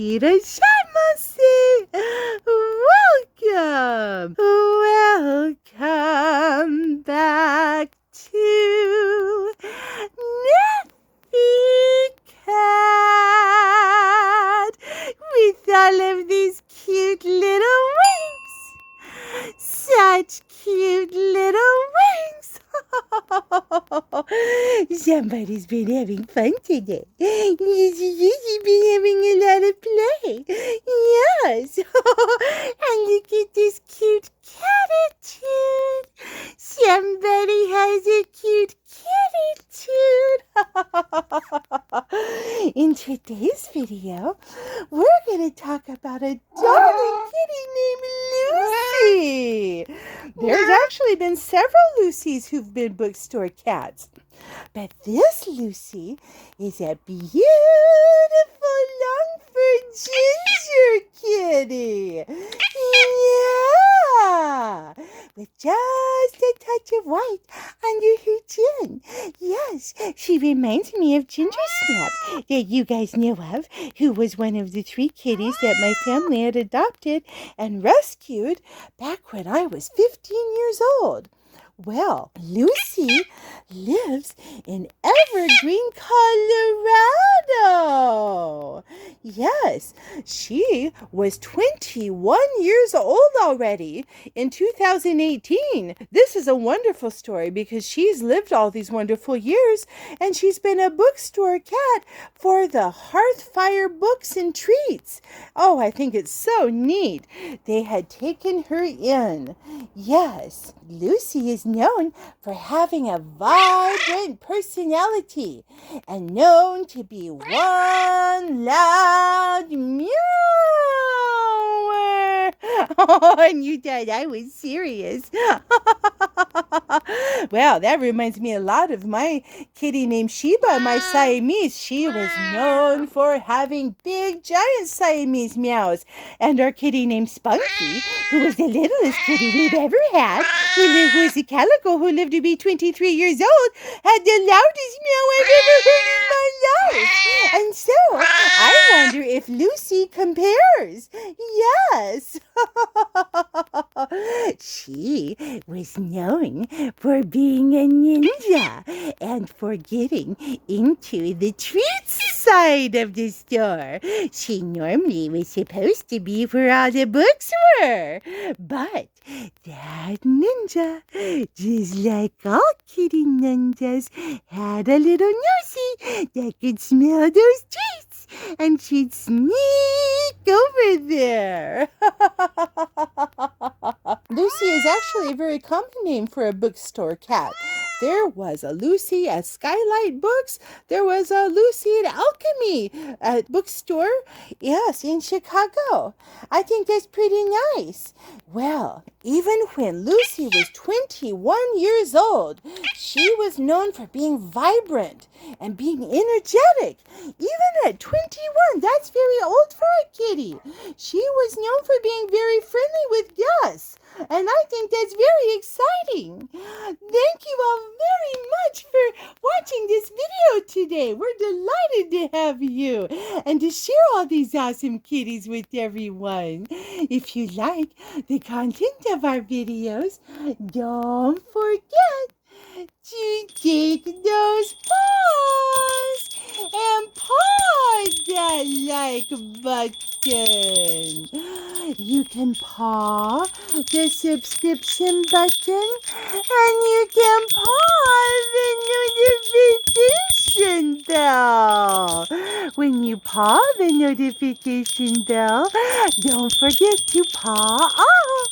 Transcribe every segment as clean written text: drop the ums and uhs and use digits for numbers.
Irashaimase. Welcome. Welcome back to Nappy Cat with all of these cute little wings. Such cute little wings. Somebody's been having fun today. You've been having a lot of play. Yes. And look at this cute attitude. Somebody has a cute attitude. In today's video, we're going to talk about a darling kitty named Lucy. There's actually been several Lucys who've been bookstore cats. But this Lucy is a beautiful long-furred ginger kitty. Yeah! With just a touch of white under her chin. Yes, she reminds me of Ginger Snap that you guys know of, who was one of the 3 kitties that my family had adopted and rescued back when I was 15 years old. Well, Lucy lives in Evergreen, Colorado. Yes, she was 21 years old already in 2018. This is a wonderful story because she's lived all these wonderful years and she's been a bookstore cat for the Hearthfire Books and Treats. Oh, I think it's so neat. They had taken her in. Yes, Lucy is known for having a vibrant personality and known to be one loud meower. Oh, and you thought I was serious. Well, that reminds me a lot of my kitty named Sheba, my Siamese. She was known for having big, giant Siamese meows. And our kitty named Spunky, who was the littlest kitty we've ever had, who was a calico who lived to be 23 years old, had the loudest meow I've ever heard in my life. And so, I wonder if Lucy compares. Yes. She was known for being a ninja and for getting into the treats side of the store. She normally was supposed to be where all the books were. But that ninja, just like all kitty ninjas, had a little nosy that could smell those treats, and she'd sneak over there. Lucy is actually a very common name for a bookstore cat. There was a Lucy at Skylight Books. There was a Lucy at Alchemy at Bookstore. Yes, in Chicago. I think that's pretty nice. Well, even when Lucy was 21 years old, she was known for being vibrant and being energetic. Even at 21, that's very old for a kitty. She was known for being very friendly with Gus. And I think that's very exciting. Thank you all very much for watching this video today. We're delighted to have you and to share all these awesome kitties with everyone. If you like the content of our videos, don't forget to take those paws and paw that like button. You can paw the subscription button and you can paw the notification bell. When you paw the notification bell, don't forget to paw all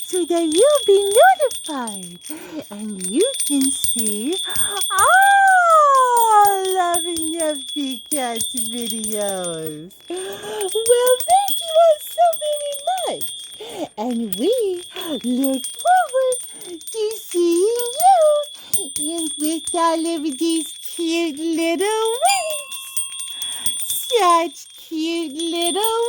so that you'll be notified and you can see all of Nuffy Cat's videos. Well, thank you all so very much. And we look forward to seeing you and with all of these cute little wings. Such cute little